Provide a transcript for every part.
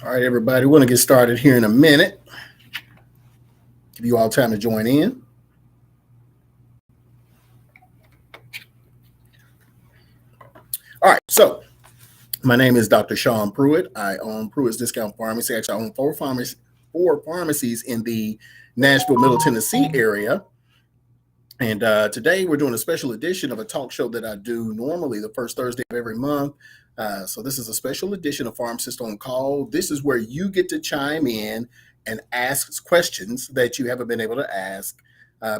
All right, everybody, we're going to get started here in a minute. Give you all time to join in. All right, so my name is Dr. Sean Pruitt. I own Pruitt's Discount Pharmacy. Actually, I own four pharmacies in the Nashville, Middle Tennessee area. And today we're doing a special edition of a talk show that I do normally the first Thursday of every month. So this is a special edition of Pharmacist on Call. This is where you get to chime in and ask questions that you haven't been able to ask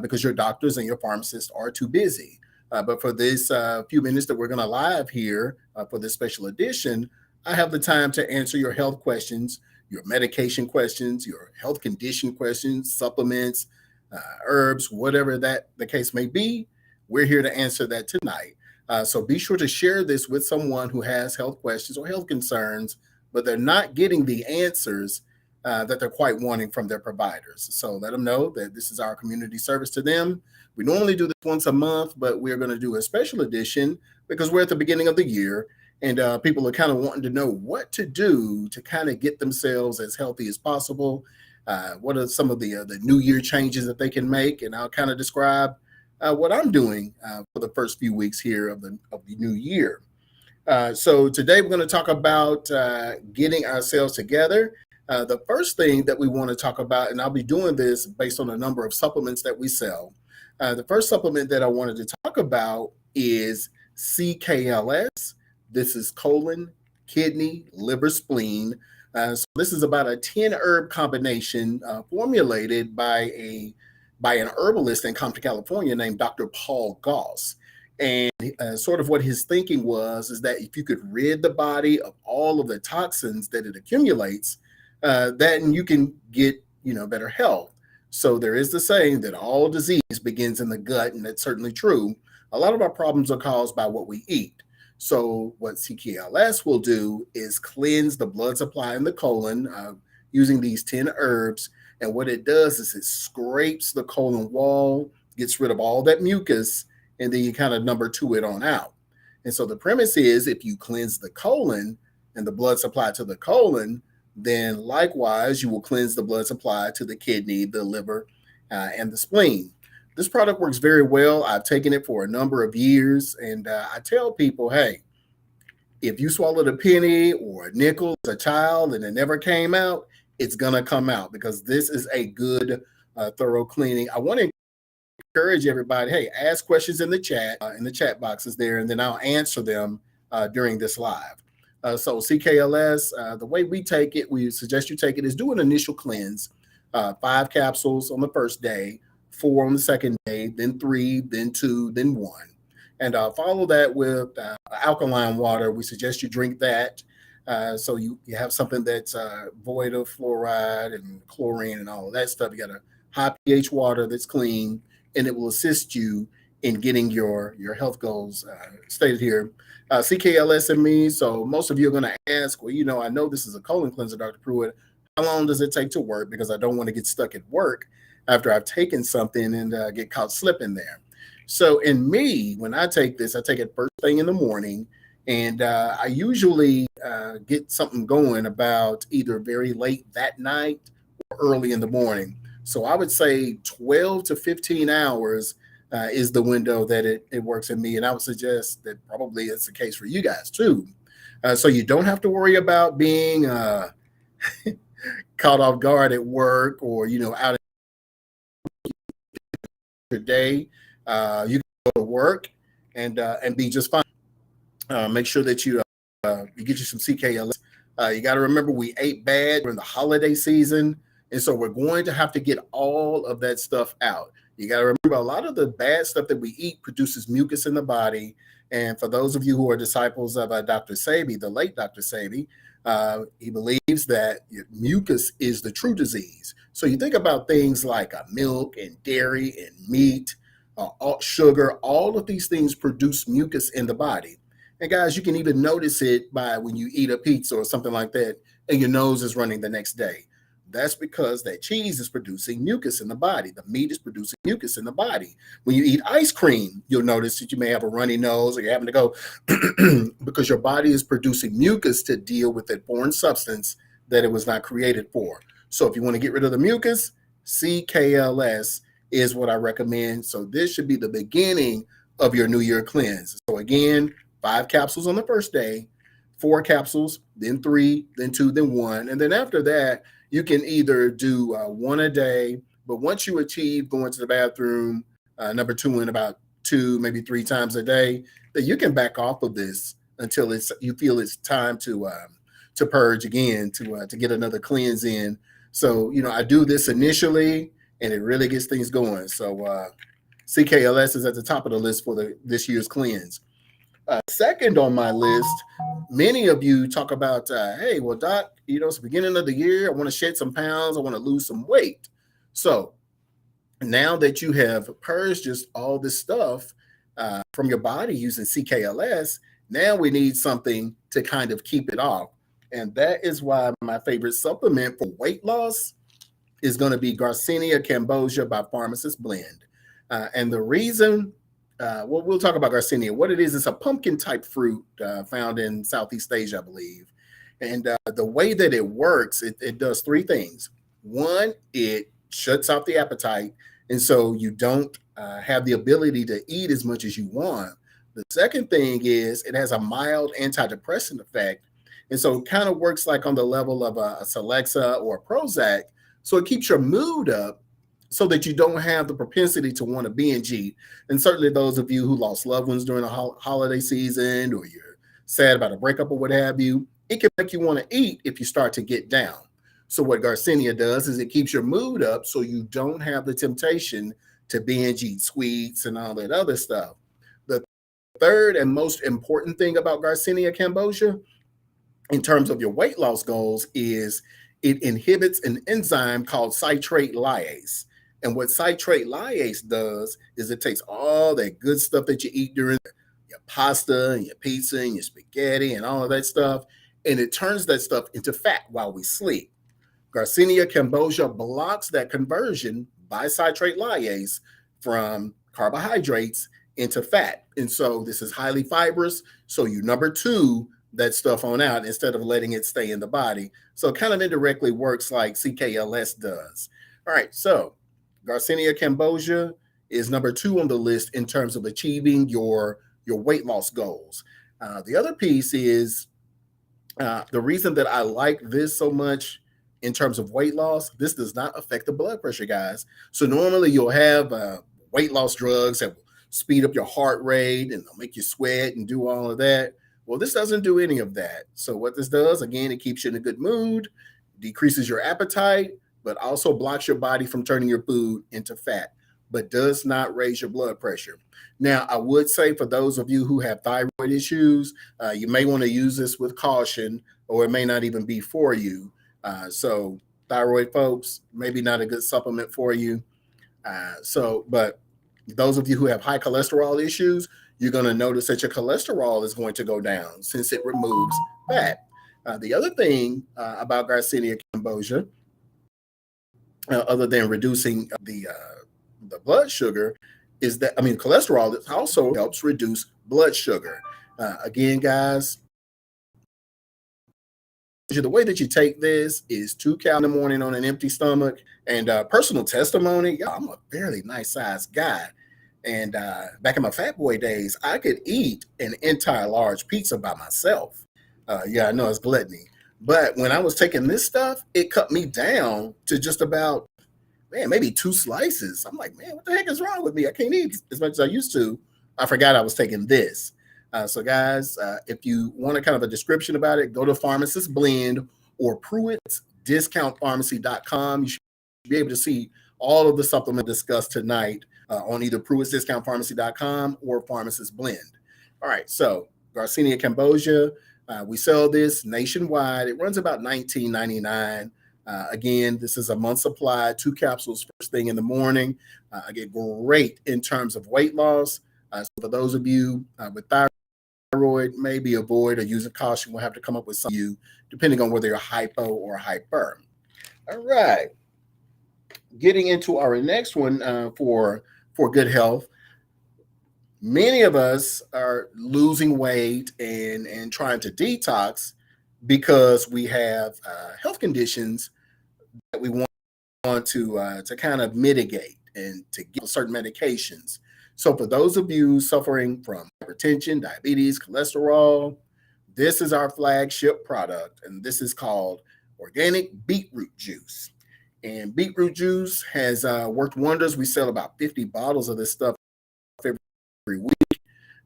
because your doctors and your pharmacists are too busy. But for this few minutes that we're going to live here for this special edition, I have the time to answer your health questions, your medication questions, your health condition questions, supplements, herbs, whatever that the case may be. We're here to answer that tonight. So be sure to share this with someone who has health questions or health concerns, but they're not getting the answers that they're quite wanting from their providers. So let them know that this is our community service to them. We normally do this once a month, but we're going to do a special edition because we're at the beginning of the year and people are kind of wanting to know what to do to kind of get themselves as healthy as possible. What are some of the New Year changes that they can make? And I'll kind of describe what I'm doing for the first few weeks here of the new year. So today we're going to talk about getting ourselves together. The first thing that we want to talk about, and I'll be doing this based on a number of supplements that we sell. The first supplement that I wanted to talk about is CKLS. This is colon, kidney, liver, spleen. So this is about a 10 herb combination formulated by an herbalist in Compton, California named Dr. Paul Goss. And sort of what his thinking was is that if you could rid the body of all of the toxins that it accumulates, then you can get better health. So there is the saying that all disease begins in the gut, and that's certainly true. A lot of our problems are caused by what we eat. So what CKLS will do is cleanse the blood supply in the colon using these 10 herbs. And what it does is it scrapes the colon wall, gets rid of all that mucus, and then you kind of number two it on out. And so the premise is if you cleanse the colon and the blood supply to the colon, then likewise you will cleanse the blood supply to the kidney, the liver, and the spleen. This product works very well. I've taken it for a number of years, and I tell people, hey, if you swallowed a penny or a nickel as a child and it never came out, it's going to come out because this is a good, thorough cleaning. I want to encourage everybody, hey, ask questions in the chat boxes there, and then I'll answer them during this live. So CKLS, the way we take it, we suggest you take it is do an initial cleanse, 5 capsules on the first day, 4 on the second day, then 3, then 2, then 1. And follow that with alkaline water. We suggest you drink that so you have something that's void of fluoride and chlorine and all of that stuff. You got a high pH water that's clean, and it will assist you in getting your health goals stated here. CKLS and me. So most of you are going to ask, well, I know this is a colon cleanser, Dr. Pruitt. How long does it take to work? Because I don't want to get stuck at work after I've taken something and get caught slipping there. So in me, when I take this, I take it first thing in the morning, and I usually get something going about either very late that night or early in the morning. So I would say 12 to 15 hours is the window that it works in me. And I would suggest that probably it's the case for you guys too. So you don't have to worry about being caught off guard at work or, out your day. You can go to work and be just fine. Make sure that you get you some CKLS. You got to remember we ate bad during the holiday season. And so we're going to have to get all of that stuff out. You got to remember a lot of the bad stuff that we eat produces mucus in the body. And for those of you who are disciples of Dr. Sebi, the late Dr. Sebi, he believes that mucus is the true disease. So you think about things like milk and dairy and meat, sugar, all of these things produce mucus in the body. And guys, you can even notice it by when you eat a pizza or something like that and your nose is running the next day. That's because that cheese is producing mucus in the body. The meat is producing mucus in the body. When you eat ice cream, you'll notice that you may have a runny nose or you're having to go because your body is producing mucus to deal with that foreign substance that it was not created for. So if you want to get rid of the mucus, CKLS is what I recommend. So this should be the beginning of your New Year cleanse. So again, 5 capsules on the first day, 4 capsules, then 3, then 2, then 1. And then after that, you can either do 1 a day, but once you achieve going to the bathroom, number 2 in about 2, maybe 3 times a day, then you can back off of this until you feel it's time to purge again, to get another cleanse in. So, I do this initially, and it really gets things going. So CKLS is at the top of the list for this year's cleanse. Second on my list, many of you talk about, hey, well, Doc, it's the beginning of the year. I want to shed some pounds. I want to lose some weight. So now that you have purged just all this stuff from your body using CKLS, now we need something to kind of keep it off. And that is why my favorite supplement for weight loss is going to be Garcinia Cambogia by Pharmacist Blend. And the reason, we'll talk about Garcinia. What it is, it's a pumpkin type fruit found in Southeast Asia, I believe. And the way that it works, it does 3 things. One, it shuts off the appetite. And so you don't have the ability to eat as much as you want. The second thing is it has a mild antidepressant effect. And so it kind of works like on the level of a Celexa or a Prozac. So it keeps your mood up so that you don't have the propensity to want to binge eat. And certainly those of you who lost loved ones during the holiday season, or you're sad about a breakup or what have you, it can make you want to eat if you start to get down. So what Garcinia does is it keeps your mood up so you don't have the temptation to binge eat sweets and all that other stuff. The third and most important thing about Garcinia Cambogia in terms of your weight loss goals is it inhibits an enzyme called citrate lyase. And what citrate lyase does is it takes all that good stuff that you eat during your pasta and your pizza and your spaghetti and all of that stuff, and it turns that stuff into fat while we sleep. Garcinia Cambogia blocks that conversion by citrate lyase from carbohydrates into fat. And so this is highly fibrous. So you number 2 that stuff on out instead of letting it stay in the body. So it kind of indirectly works like CKLS does. All right, so Garcinia Cambogia is number 2 on the list in terms of achieving your weight loss goals. The other piece is the reason that I like this so much in terms of weight loss, this does not affect the blood pressure, guys. So normally you'll have weight loss drugs that will speed up your heart rate and they'll make you sweat and do all of that. Well, this doesn't do any of that. So what this does, again, it keeps you in a good mood, decreases your appetite, but also blocks your body from turning your food into fat, but does not raise your blood pressure. Now, I would say for those of you who have thyroid issues, you may want to use this with caution, or it may not even be for you. So thyroid folks, maybe not a good supplement for you. But those of you who have high cholesterol issues, you're going to notice that your cholesterol is going to go down since it removes fat. The other thing about Garcinia Cambogia, other than reducing the blood sugar, is that, cholesterol also helps reduce blood sugar. Again, guys, the way that you take this is 2 calories in the morning on an empty stomach. And personal testimony, I'm a fairly nice sized guy. And back in my fat boy days, I could eat an entire large pizza by myself. I know it's gluttony. But when I was taking this stuff, it cut me down to just about, maybe 2 slices. I'm like, what the heck is wrong with me? I can't eat as much as I used to. I forgot I was taking this. So guys, if you want a kind of a description about it, go to Pharmacist Blend or Pruitt's DiscountPharmacy.com. You should be able to see all of the supplements discussed tonight on either Pruitt's DiscountPharmacy.com or Pharmacist Blend. All right, so Garcinia Cambogia, we sell this nationwide. It runs about $19.99. Again, this is a month supply, 2 capsules first thing in the morning. Again, great in terms of weight loss. So for those of you with thyroid, maybe avoid or use a caution. We'll have to come up with some of you, depending on whether you're hypo or hyper. All right. Getting into our next one for good health. Many of us are losing weight and trying to detox because we have health conditions that we want to kind of mitigate and to give certain medications. So for those of you suffering from hypertension, diabetes, cholesterol, this is our flagship product, and this is called organic beetroot juice. And beetroot juice has worked wonders. We sell about 50 bottles of this stuff every week.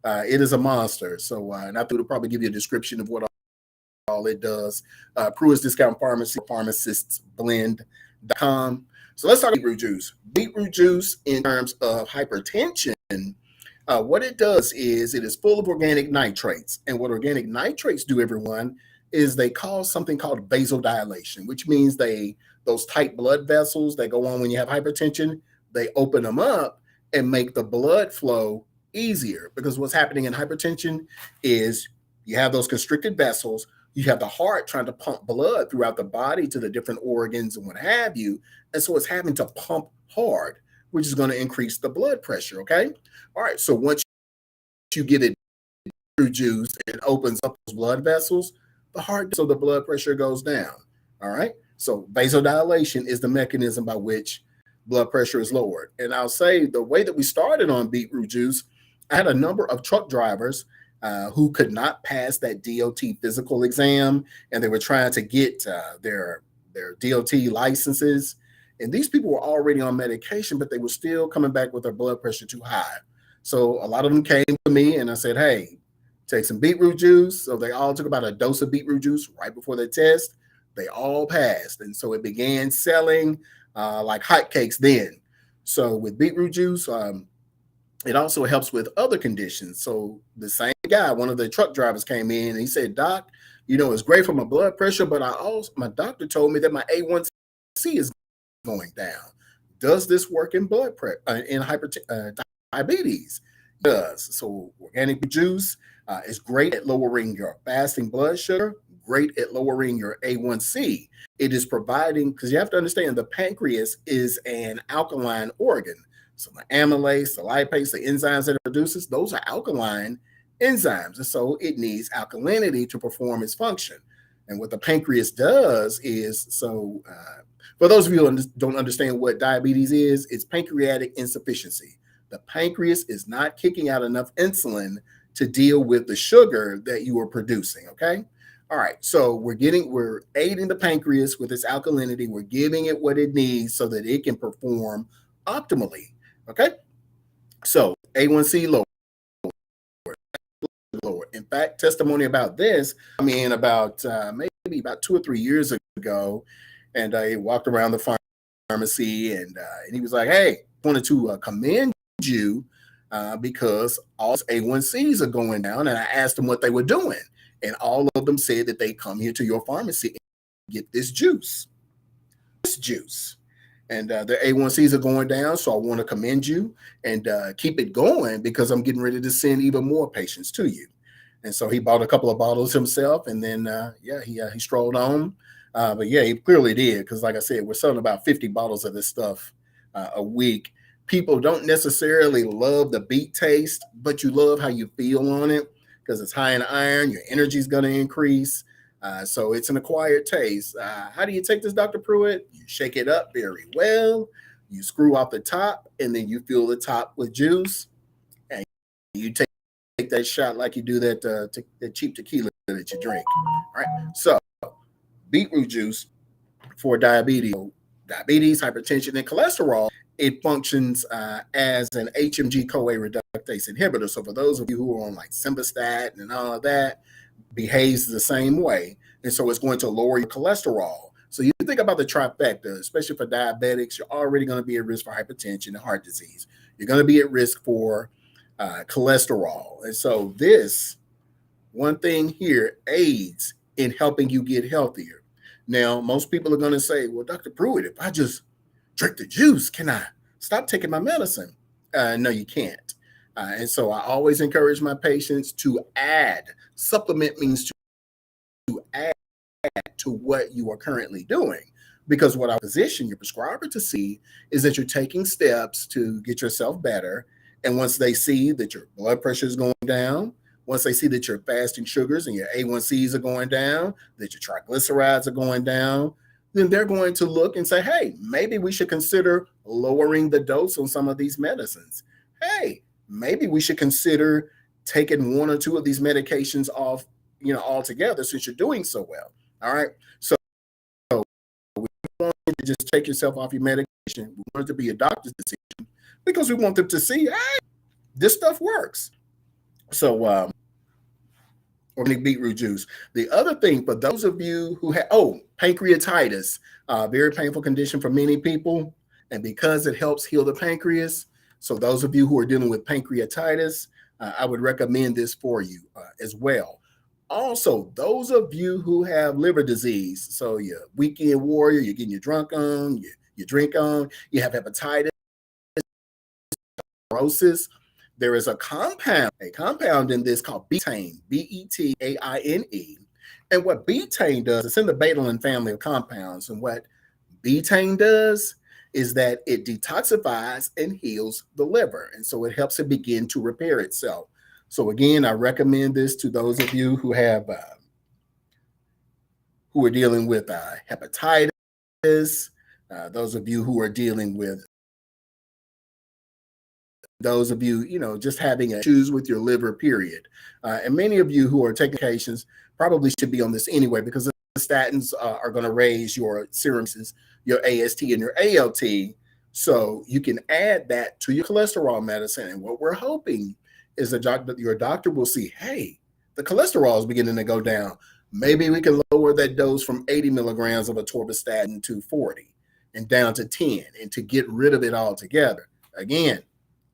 It is a monster. So, and I think it'll probably give you a description of what all it does. Pruitt's Discount Pharmacy, Pharmacist Blend.com. So let's talk about beetroot juice. Beetroot juice, in terms of hypertension, what it does is it is full of organic nitrates. And what organic nitrates do, everyone, is they cause something called vasodilation, which means those tight blood vessels that go on when you have hypertension, they open them up and make the blood flow easier. Because what's happening in hypertension is you have those constricted vessels, you have the heart trying to pump blood throughout the body to the different organs and what have you. And so it's having to pump hard, which is going to increase the blood pressure. Okay. All right. So once you give it through juice, it opens up those blood vessels, the heart, so the blood pressure goes down. All right. So vasodilation is the mechanism by which blood pressure is lowered. And I'll say the way that we started on beetroot juice, I had a number of truck drivers who could not pass that DOT physical exam, and they were trying to get their DOT licenses. And these people were already on medication, but they were still coming back with their blood pressure too high. So a lot of them came to me and I said, hey, take some beetroot juice. So they all took about a dose of beetroot juice right before the test. They all passed. And so it began selling like hotcakes then. So with beetroot juice, it also helps with other conditions. So the same guy, one of the truck drivers, came in and he said, Doc, it's great for my blood pressure, but my doctor told me that my A1C is going down. Does this work in blood pressure, in diabetes? It does. So organic juice is great at lowering your fasting blood sugar, great at lowering your A1C. It is providing, because you have to understand, the pancreas is an alkaline organ. So the amylase, the lipase, the enzymes that it produces, those are alkaline enzymes. And so it needs alkalinity to perform its function. And what the pancreas does is, for those of you who don't understand what diabetes is, it's pancreatic insufficiency. The pancreas is not kicking out enough insulin to deal with the sugar that you are producing, okay? All right, so we're aiding the pancreas with its alkalinity. We're giving it what it needs so that it can perform optimally. Okay, so A1C lower. In fact, testimony about this, about maybe about 2 or 3 years ago, and I walked around the pharmacy, and he was like, "Hey, wanted to commend you because all A1Cs are going down." And I asked them what they were doing, and all of them said that they come here to your pharmacy and get this juice. And their A1Cs are going down. So I want to commend you and keep it going, because I'm getting ready to send even more patients to you. And so he bought a couple of bottles himself, and then, he strolled on. But yeah, he clearly did, because like I said, we're selling about 50 bottles of this stuff a week. People don't necessarily love the beet taste, but you love how you feel on it, because it's high in iron. Your energy is going to increase. So it's an acquired taste. How do you take this, Dr. Pruitt? You shake it up very well. You screw off the top, and then you fill the top with juice. And you take that shot like you do that cheap tequila that you drink. All right. So beetroot juice for diabetes, hypertension, and cholesterol, it functions as an HMG-CoA reductase inhibitor. So for those of you who are on like simvastatin and all of that, behaves the same way. And so it's going to lower your cholesterol. So you think about the trifecta, especially for diabetics, you're already going to be at risk for hypertension and heart disease. You're going to be at risk for cholesterol. And so this one thing here aids in helping you get healthier. Now, most people are going to say, well, Dr. Pruitt, if I just drink the juice, can I stop taking my medicine? No, you can't. And so I always encourage my patients to add. Supplement means to add to what you are currently doing, because what I position your prescriber to see is that you're taking steps to get yourself better. And once they see that your blood pressure is going down, Once they see that your fasting sugars and your A1Cs are going down, that your triglycerides are going down, then they're going to look and say, hey, maybe we should consider lowering the dose on some of these medicines. Hey, maybe we should consider taking one or two of these medications off, altogether, since you're doing so well. All right. So we want you to just take yourself off your medication. We want it to be a doctor's decision because we want them to see, hey, this stuff works. So, organic beetroot juice. The other thing, for those of you who have, pancreatitis, very painful condition for many people. And because it helps heal the pancreas, so those of you who are dealing with pancreatitis, I would recommend this for you as well. Also, those of you who have liver disease, so you're weekend warrior, you're getting your drunk on, you drink on, you have hepatitis, cirrhosis, there is a compound in this called betaine, Betaine. And what betaine does, it's in the betalain family of compounds. And what betaine does is that it detoxifies and heals the liver. And so it helps it begin to repair itself. So again, I recommend this to those of you who have, who are dealing with hepatitis, those of you who are dealing with, those of you, just having issues with your liver, period. And many of you who are taking medications probably should be on this anyway, because the statins are going to raise your serum, your AST and your ALT. So you can add that to your cholesterol medicine. And what we're hoping is that your doctor will see, hey, the cholesterol is beginning to go down. Maybe we can lower that dose from 80 milligrams of atorvastatin to 40 and down to 10, and to get rid of it altogether. Again,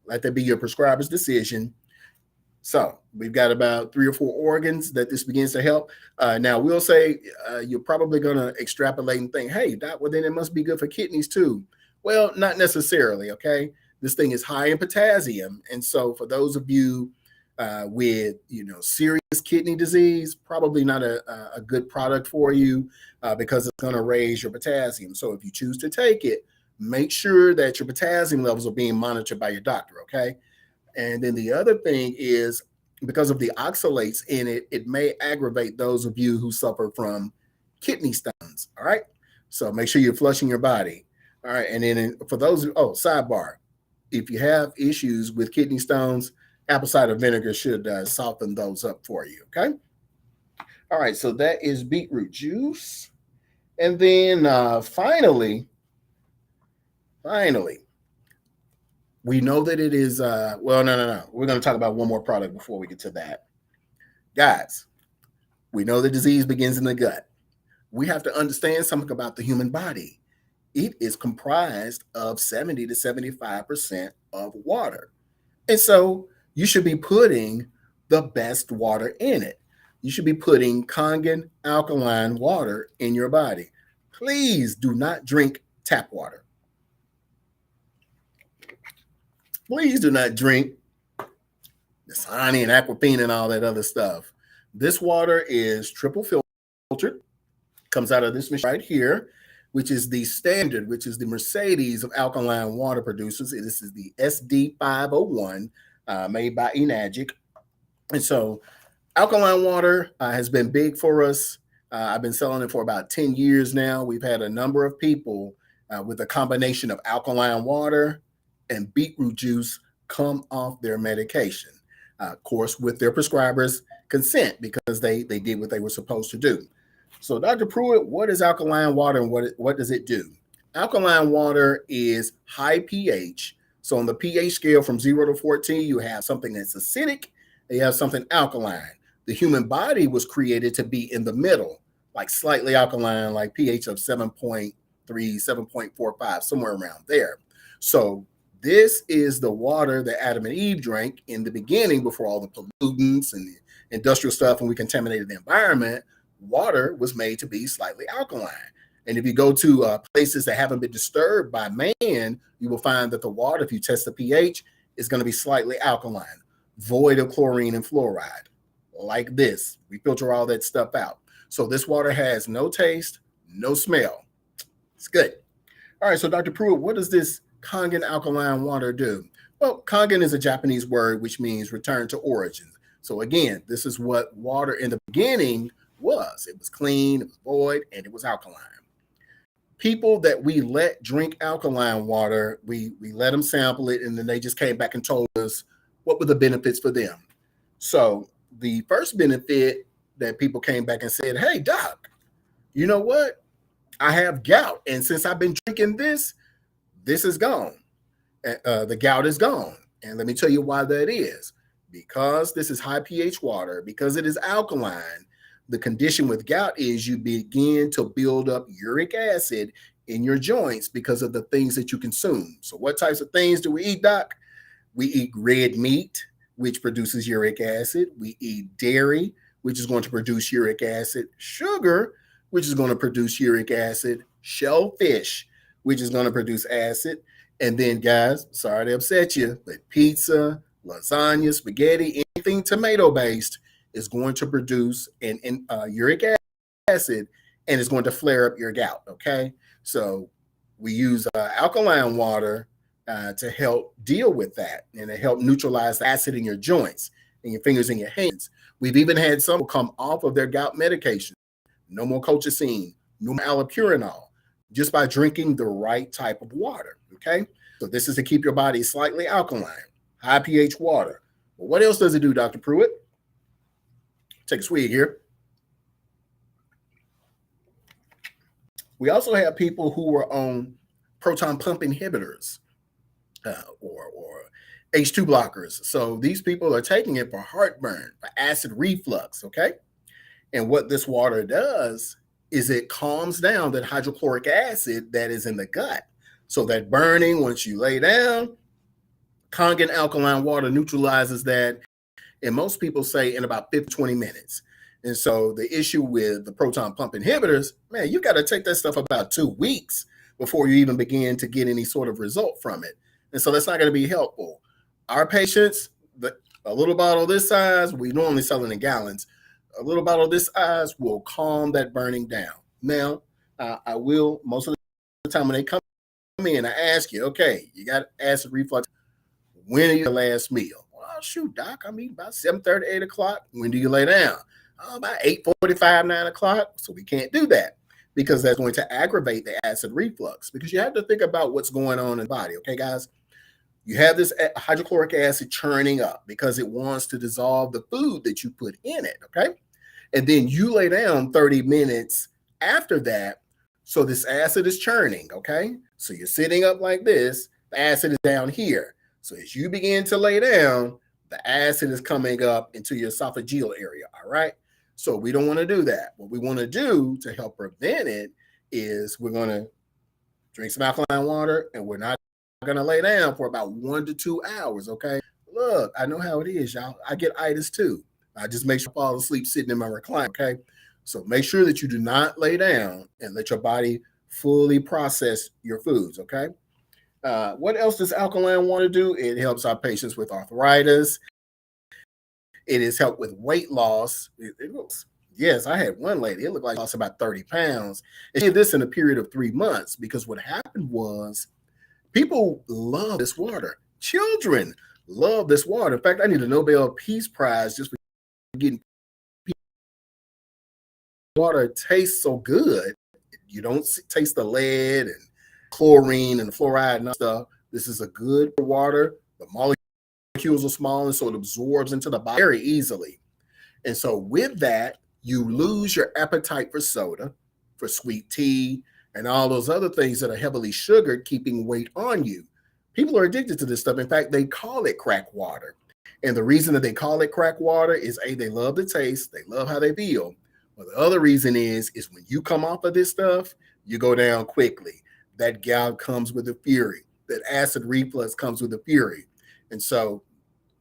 let that be your prescriber's decision. So we've got about 3 or 4 organs that this begins to help. Now, we'll say you're probably going to extrapolate and think, hey, doc, well, then it must be good for kidneys too. Well, not necessarily, okay? This thing is high in potassium. And so for those of you with, serious kidney disease, probably not a good product for you because it's going to raise your potassium. So if you choose to take it, make sure that your potassium levels are being monitored by your doctor, okay? And then the other thing is, because of the oxalates in it, it may aggravate those of you who suffer from kidney stones, all right? So make sure you're flushing your body, all right? And then for those, sidebar, if you have issues with kidney stones, apple cider vinegar should soften those up for you, okay? All right, so that is beetroot juice. And then finally, we know that it is, no. We're going to talk about one more product before we get to that. Guys, we know the disease begins in the gut. We have to understand something about the human body. It is comprised of 70 to 75% of water. And so you should be putting the best water in it. You should be putting Kangen alkaline water in your body. Please do not drink tap water. Please do not drink Dasani and Aquafina and all that other stuff. This water is triple filtered. Comes out of this machine right here, which is the standard, which is the Mercedes of alkaline water producers. This is the SD501 made by Enagic. And so alkaline water has been big for us. I've been selling it for about 10 years now. We've had a number of people with a combination of alkaline water and beetroot juice come off their medication, of course, with their prescriber's consent, because they did what they were supposed to do. So, Dr. Pruitt, what is alkaline water and what does it do? Alkaline water is high pH. So on the pH scale from 0 to 14, you have something that's acidic and you have something alkaline. The human body was created to be in the middle, like slightly alkaline, like pH of 7.3, 7.45, somewhere around there. So this is the water that Adam and Eve drank in the beginning before all the pollutants and the industrial stuff, and we contaminated the environment. Water was made to be slightly alkaline. And if you go to places that haven't been disturbed by man, you will find that the water, if you test the pH, is going to be slightly alkaline, void of chlorine and fluoride. Like this, we filter all that stuff out. So this water has no taste, no smell. It's good. All right, so Dr. Pruitt, what does this Kangen alkaline water do? Well, Kangen is a Japanese word which means return to origins. So again, this is what water in the beginning was. It was clean, it was void, and it was alkaline. People that we let drink alkaline water, we let them sample it, and then they just came back and told us what were the benefits for them. So the first benefit that people came back and said, hey, doc, you know what? I have gout. And since I've been drinking this is gone. The gout is gone. And let me tell you why that is. Because this is high pH water, because it is alkaline, the condition with gout is you begin to build up uric acid in your joints because of the things that you consume. So what types of things do we eat, doc? We eat red meat, which produces uric acid. We eat dairy, which is going to produce uric acid. Sugar, which is going to produce uric acid. Shellfish, which is going to produce acid. And then, guys, sorry to upset you, but pizza, lasagna, spaghetti, anything tomato-based is going to produce an uric acid, and it's going to flare up your gout, okay? So we use alkaline water to help deal with that and to help neutralize the acid in your joints, in your fingers, and your hands. We've even had some come off of their gout medication. No more colchicine, no more allopurinol, just by drinking the right type of water, okay? So this is to keep your body slightly alkaline, high pH water. Well, what else does it do, Dr. Pruitt? Take a swig here. We also have people who were on proton pump inhibitors or H2 blockers. So these people are taking it for heartburn, for acid reflux, okay? And what this water does is it calms down that hydrochloric acid that is in the gut. So that burning, once you lay down, Kangen alkaline water neutralizes that. And most people say in about 20 minutes. And so the issue with the proton pump inhibitors, man, you got to take that stuff about 2 weeks before you even begin to get any sort of result from it. And so that's not going to be helpful. Our patients, a little bottle this size, we normally sell it in gallons. A little bottle this size will calm that burning down. Now, I will, most of the time when they come in, I ask you, okay, you got acid reflux. When are your last meal? Well, shoot, doc, I'm eating about 7:30, 8 o'clock. When do you lay down? Oh, about 8:45, 9 o'clock. So we can't do that because that's going to aggravate the acid reflux, because you have to think about what's going on in the body. Okay, guys? You have this hydrochloric acid churning up because it wants to dissolve the food that you put in it, okay? And then you lay down 30 minutes after that. So this acid is churning, okay? So you're sitting up like this. The acid is down here. So as you begin to lay down, the acid is coming up into your esophageal area, all right? So we don't want to do that. What we want to do to help prevent it is we're going to drink some alkaline water, and we're not going to lay down for about 1 to 2 hours, okay? Look, I know how it is, y'all. I get itis too. I just make sure I fall asleep sitting in my recliner, okay? So make sure that you do not lay down and let your body fully process your foods, okay? What else does alkaline water do? It helps our patients with arthritis. It has helped with weight loss. Yes, I had one lady, it looked like she lost about 30 pounds. And she did this in a period of 3 months, because what happened was people love this water. Children love this water. In fact, I need a Nobel Peace Prize just for getting water tastes so good. You don't taste the lead and chlorine and the fluoride and stuff. This is a good water. The molecules are small, and so it absorbs into the body very easily. And so with that, you lose your appetite for soda, for sweet tea, and all those other things that are heavily sugared, keeping weight on you. People are addicted to this stuff. In fact, they call it crack water. And the reason that they call it crack water is, A, they love the taste, they love how they feel. But the other reason is when you come off of this stuff, you go down quickly. That gout comes with a fury. That acid reflux comes with a fury. And so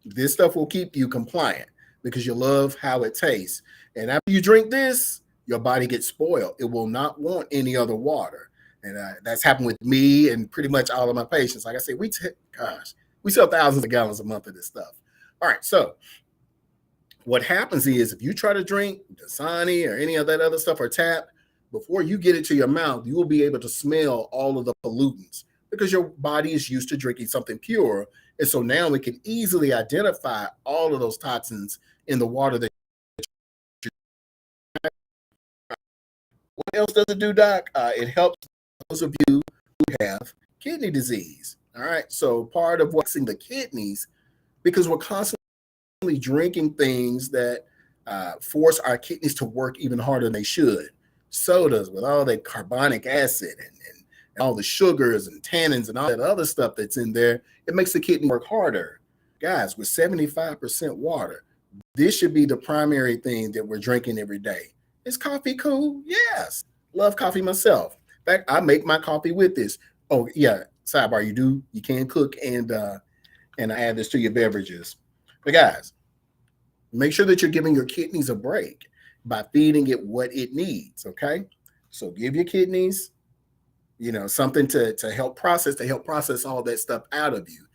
this stuff will keep you compliant because you love how it tastes. And after you drink this, your body gets spoiled. It will not want any other water. And that's happened with me and pretty much all of my patients. Like I said, we sell thousands of gallons a month of this stuff. All right, so what happens is if you try to drink Dasani or any of that other stuff or tap, before you get it to your mouth, you will be able to smell all of the pollutants because your body is used to drinking something pure. And so now we can easily identify all of those toxins in the water that you. What else does it do, Doc? It helps those of you who have kidney disease. All right. So part of what's in the kidneys, because we're constantly drinking things that force our kidneys to work even harder than they should. Sodas with all that carbonic acid and all the sugars and tannins and all that other stuff that's in there, it makes the kidney work harder. Guys, with 75% water, this should be the primary thing that we're drinking every day. Is coffee cool? Yes. Love coffee myself. In fact, I make my coffee with this. Oh, yeah. Sidebar, you can cook and add this to your beverages. But guys, make sure that you're giving your kidneys a break by feeding it what it needs. Okay. So give your kidneys, something to help process all that stuff out of you.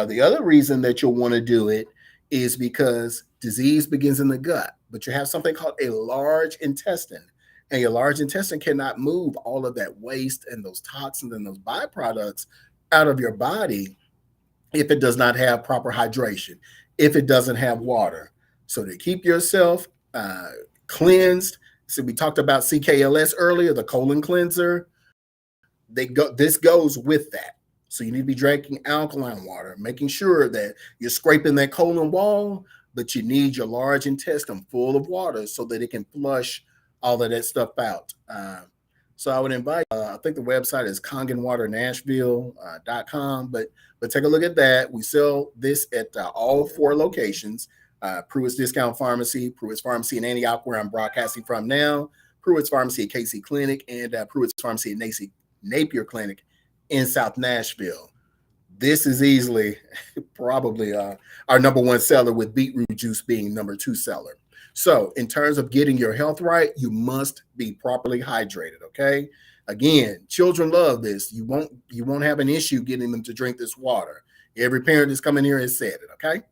The other reason that you'll want to do it is because disease begins in the gut, but you have something called a large intestine, and your large intestine cannot move all of that waste and those toxins and those byproducts out of your body if it does not have proper hydration, if it doesn't have water. So to keep yourself cleansed, so we talked about CKLS earlier, the colon cleanser. This goes with that. So you need to be drinking alkaline water, making sure that you're scraping that colon wall, but you need your large intestine full of water so that it can flush all of that stuff out. So I would invite, I think the website is kangenwaternashville.com, but take a look at that. We sell this at all 4 locations, Pruitt's Discount Pharmacy, Pruitt's Pharmacy in Antioch, where I'm broadcasting from now, Pruitt's Pharmacy at KC Clinic, and Pruitt's Pharmacy at Napier Clinic in South Nashville. This is easily probably our number 1 seller, with beetroot juice being number 2 seller. So in terms of getting your health right, you must be properly hydrated. Okay. Again, children love this. You won't have an issue getting them to drink this water. Every parent that's coming here has said it. Okay.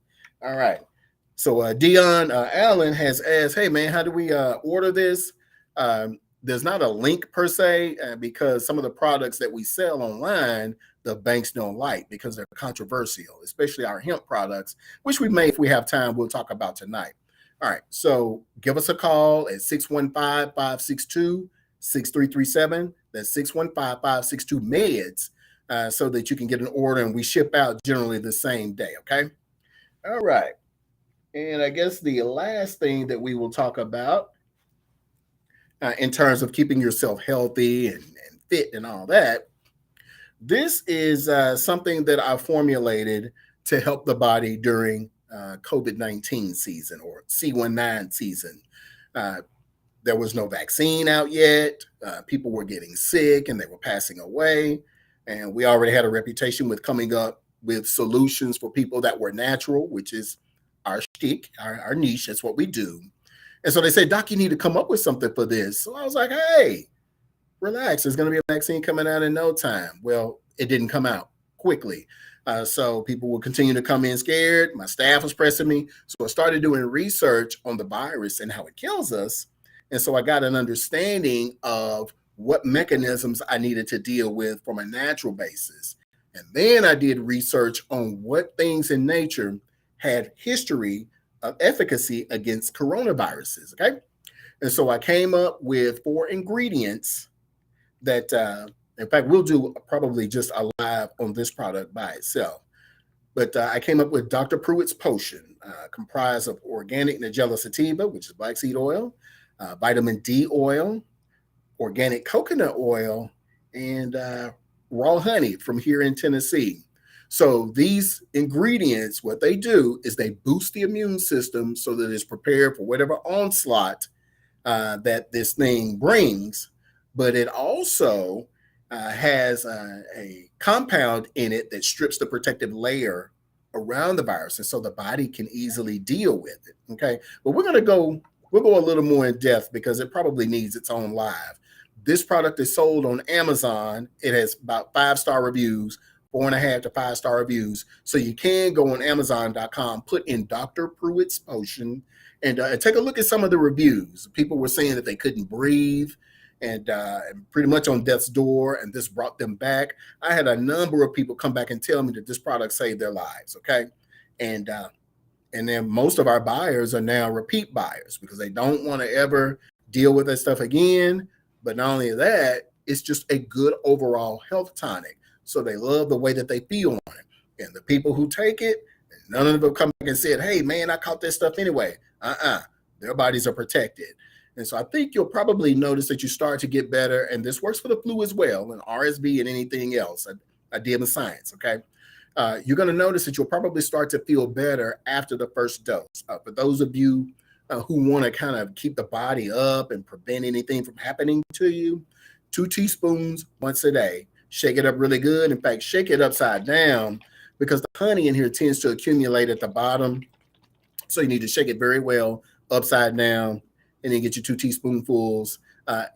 All right. So Dion Allen has asked, hey man, how do we order this? There's not a link per se, because some of the products that we sell online, the banks don't like because they're controversial, especially our hemp products, which we may, if we have time, we'll talk about tonight. All right, so give us a call at 615-562-6337. That's 615-562-MEDS, so that you can get an order, and we ship out generally the same day, okay? All right, and I guess the last thing that we will talk about in terms of keeping yourself healthy and fit and all that, this is something that I formulated to help the body during COVID-19 season, or C19 season. There was no vaccine out yet. People were getting sick and they were passing away. And we already had a reputation with coming up with solutions for people that were natural, which is our shtick, our niche. That's what we do. And so they said, Doc, you need to come up with something for this. So I was like, hey, relax. There's going to be a vaccine coming out in no time. Well, it didn't come out quickly. So people will continue to come in scared. My staff was pressing me. So I started doing research on the virus and how it kills us. And so I got an understanding of what mechanisms I needed to deal with from a natural basis. And then I did research on what things in nature had history of efficacy against coronaviruses. Okay. And so I came up with 4 ingredients that, in fact, we'll do probably just a live on this product by itself. But I came up with Dr. Pruitt's Potion, comprised of organic Nigella sativa, which is black seed oil, vitamin D oil, organic coconut oil, and raw honey from here in Tennessee. So these ingredients, what they do is they boost the immune system so that it's prepared for whatever onslaught that this thing brings. But it also has a compound in it that strips the protective layer around the virus, and so the body can easily deal with it. Okay, but we'll go a little more in depth because it probably needs its own live. This product is sold on Amazon. It has about 5-star reviews, 4.5 to 5-star reviews. So you can go on Amazon.com, put in Dr. Pruitt's Potion, and take a look at some of the reviews. People were saying that they couldn't breathe, and pretty much on death's door, and this brought them back. I had a number of people come back and tell me that this product saved their lives, okay? And And then most of our buyers are now repeat buyers because they don't want to ever deal with that stuff again. But not only that, it's just a good overall health tonic. So they love the way that they feel on it. And the people who take it, none of them come back and said, hey, man, I caught this stuff anyway. Their bodies are protected. And so I think you'll probably notice that you start to get better. And this works for the flu as well, and RSV and anything else. I deal in science, okay? You're going to notice that you'll probably start to feel better after the first dose. For those of you who want to kind of keep the body up and prevent anything from happening to you, 2 teaspoons once a day. Shake it up really good. In fact, shake it upside down because the honey in here tends to accumulate at the bottom. So you need to shake it very well upside down and then get your 2 teaspoonfuls.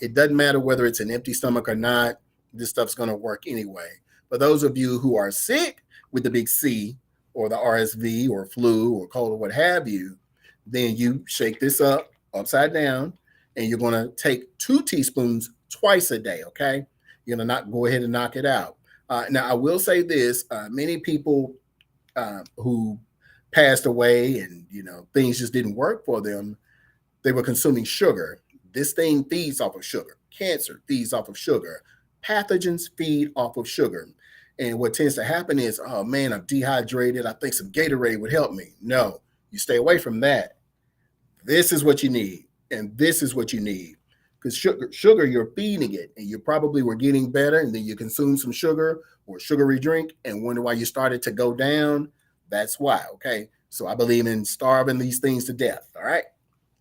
It doesn't matter whether it's an empty stomach or not. This stuff's going to work anyway. For those of you who are sick with the big C or the RSV or flu or cold or what have you, then you shake this up upside down and you're going to take 2 teaspoons twice a day, okay? You're going to not go ahead and knock it out. Now, I will say this. Many people who passed away and, things just didn't work for them, they were consuming sugar. This thing feeds off of sugar. Cancer feeds off of sugar. Pathogens feed off of sugar. And what tends to happen is, oh, man, I'm dehydrated. I think some Gatorade would help me. No, you stay away from that. This is what you need, and this is what you need. Because sugar, you're feeding it, and you probably were getting better, and then you consume some sugar or sugary drink and wonder why you started to go down. That's why, okay? So I believe in starving these things to death, all right?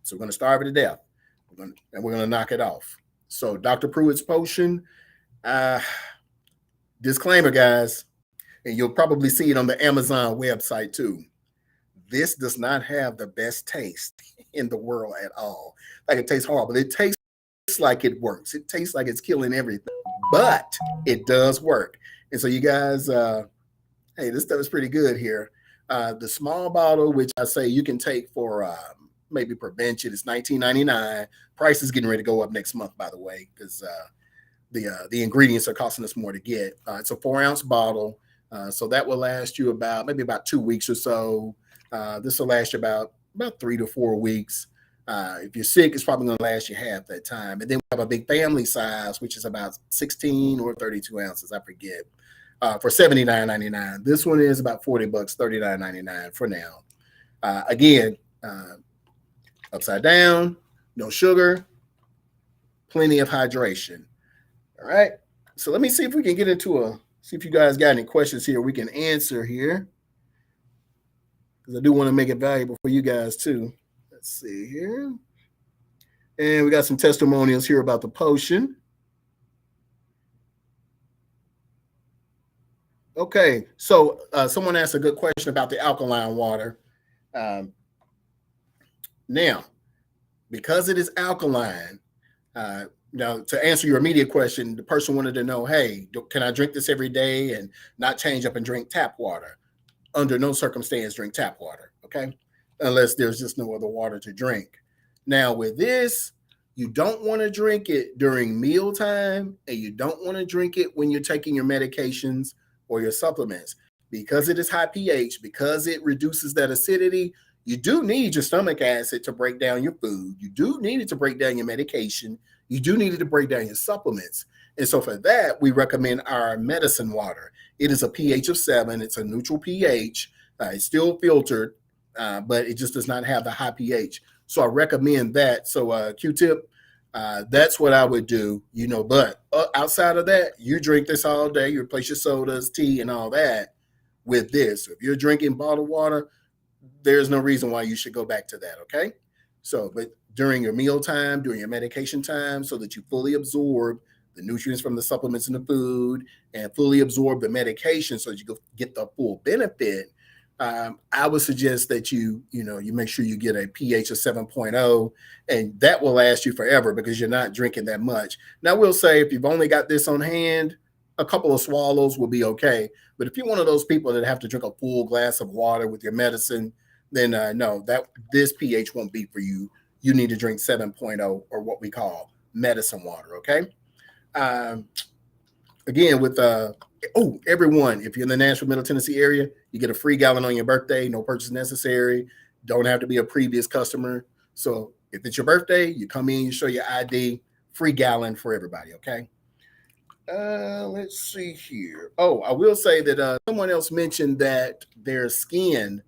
So we're going to starve it to death, and we're going to knock it off. So Dr. Pruitt's potion, disclaimer, guys, and you'll probably see it on the Amazon website too. This does not have the best taste in the world at all. Like, it tastes horrible. It tastes like it works. It tastes like it's killing everything, but it does work. And so you guys, hey, this stuff is pretty good here. The small bottle, which I say you can take for maybe prevention, is $19.99. Price is getting ready to go up next month, by the way, because the ingredients are costing us more to get. It's a 4-ounce bottle, so that will last you maybe about 2 weeks or so. This will last you about 3 to 4 weeks. If you're sick, it's probably going to last you half that time. And then we have a big family size, which is about 16 or 32 ounces, I forget, for $79.99. This one is about $40, $39.99 for now. Again, upside down, no sugar, plenty of hydration. All right. So let me see if we can get into see if you guys got any questions here we can answer here, because I do want to make it valuable for you guys too. Let's see here. And we got some testimonials here about the potion. Okay, so someone asked a good question about the alkaline water. Now, because it is alkaline, now to answer your immediate question, the person wanted to know, hey, can I drink this every day and not change up and drink tap water? Under no circumstance drink tap water, okay? Unless there's just no other water to drink. Now with this, you don't want to drink it during mealtime, and you don't want to drink it when you're taking your medications or your supplements. Because it is high pH, because it reduces that acidity, you do need your stomach acid to break down your food. You do need it to break down your medication. You do need it to break down your supplements. And so for that, we recommend our medicine water. It is a pH of 7. It's a neutral pH. It's still filtered, but it just does not have the high pH. So I recommend that. So Q-tip, that's what I would do, but outside of that, you drink this all day. You replace your sodas, tea, and all that with this. So if you're drinking bottled water, there's no reason why you should go back to that, okay? So, but during your meal time, during your medication time, so that you fully absorb the nutrients from the supplements in the food and fully absorb the medication so that you get the full benefit, I would suggest that you make sure you get a pH of 7.0, and that will last you forever because you're not drinking that much. Now, I will say if you've only got this on hand, a couple of swallows will be okay. But if you're one of those people that have to drink a full glass of water with your medicine, then no, this pH won't be for you. You need to drink 7.0 or what we call medicine water, okay? Again, with everyone, if you're in the Nashville, Middle Tennessee area, you get a free gallon on your birthday, no purchase necessary. Don't have to be a previous customer. So if it's your birthday, you come in, you show your ID, free gallon for everybody, okay? Let's see here. Oh, I will say that someone else mentioned that their skin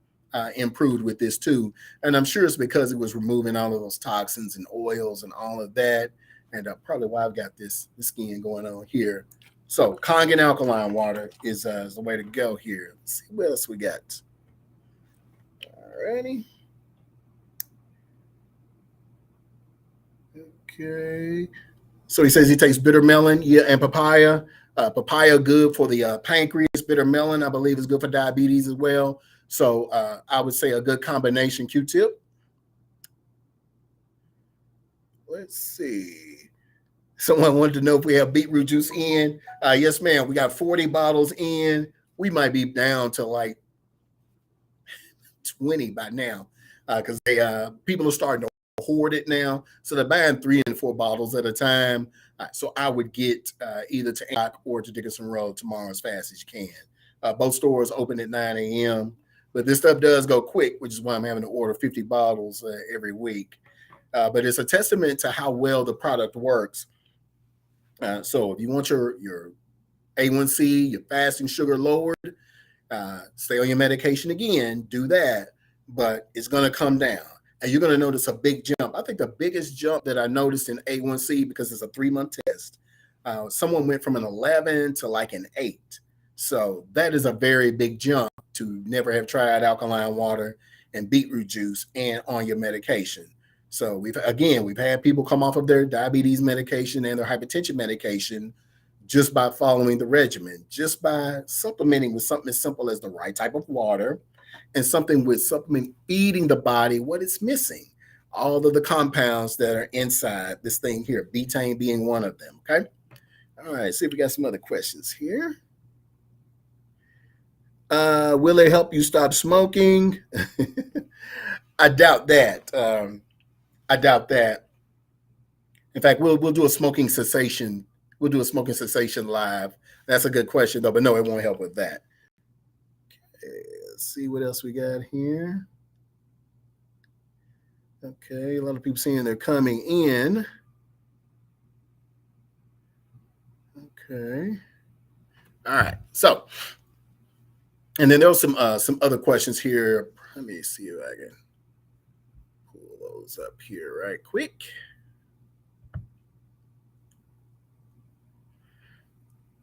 improved with this too. And I'm sure it's because it was removing all of those toxins and oils and all of that. And probably why I've got this skin going on here. So Kangen alkaline water is the way to go here. Let's see what else we got. Alrighty. Okay. So he says he takes bitter melon, yeah, and papaya. Papaya good for the pancreas. Bitter melon, I believe, is good for diabetes as well. So I would say a good combination. Q-tip. Let's see. Someone wanted to know if we have beetroot juice in. Yes, ma'am. We got 40 bottles in. We might be down to like 20 by now because people are starting to hoard it now. So they're buying 3 and 4 bottles at a time. So I would get either to Antioch or to Dickerson Road tomorrow as fast as you can. Both stores open at 9 a.m. But this stuff does go quick, which is why I'm having to order 50 bottles every week. But it's a testament to how well the product works. So if you want your A1C, your fasting sugar lowered, stay on your medication again, do that. But it's going to come down. And you're going to notice a big jump. I think the biggest jump that I noticed in A1C, because it's a 3-month test, someone went from an 11 to like an 8. So that is a very big jump to never have tried alkaline water and beetroot juice and on your medication. So we've had people come off of their diabetes medication and their hypertension medication just by following the regimen, just by supplementing with something as simple as the right type of water and something with supplement feeding the body what it's missing, all of the compounds that are inside this thing here, betaine being one of them, okay? All right, see if we got some other questions here. Will it help you stop smoking? I doubt that. I doubt that. In fact, we'll do a smoking cessation. We'll do a smoking cessation live. That's a good question, though, but no, it won't help with that. Okay, let's see what else we got here. Okay, a lot of people saying they're coming in. Okay. All right. So, and then there was some other questions here. Let me see if I can pull those up here right quick.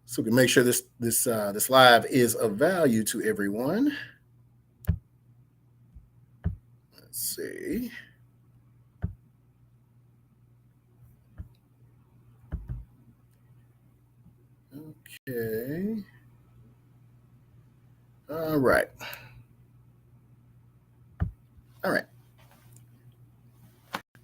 So we can make sure this live is of value to everyone. Let's see. Okay. All right. All right.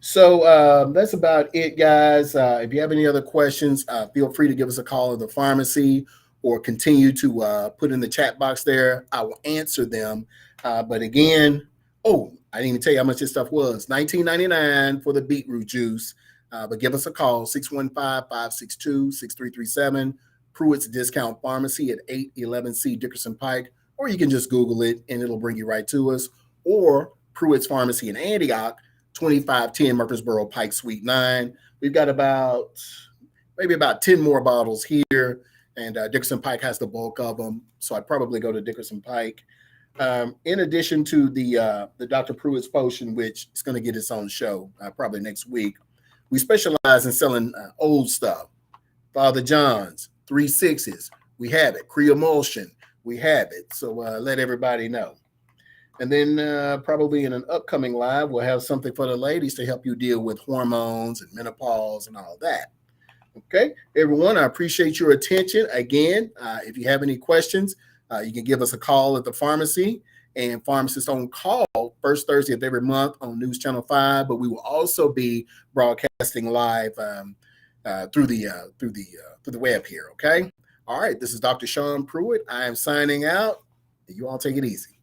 So that's about it, guys. If you have any other questions, feel free to give us a call at the pharmacy or continue to put in the chat box there. I will answer them. But again, I didn't even tell you how much this stuff was. $19.99 for the beetroot juice. But give us a call, 615-562-6337. Pruitt's Discount Pharmacy at 811C Dickerson Pike. Or you can just Google it and it'll bring you right to us. Or Pruitt's Pharmacy in Antioch, 2510 Murfreesboro Pike, Suite 9. We've got maybe about 10 more bottles here, and Dickerson Pike has the bulk of them, so I'd probably go to Dickerson Pike. In addition to the Dr. Pruitt's Potion, which is going to get its own show probably next week, we specialize in selling old stuff. Father John's, 3/6s, we have it. Creemulsion, we have it. So let everybody know. And then probably in an upcoming live, we'll have something for the ladies to help you deal with hormones and menopause and all that. Okay, everyone, I appreciate your attention. Again, if you have any questions, you can give us a call at the pharmacy, and Pharmacist on call first Thursday of every month on News Channel 5. But we will also be broadcasting live through the web here. Okay. All right. This is Dr. Sean Pruitt. I am signing out. You all take it easy.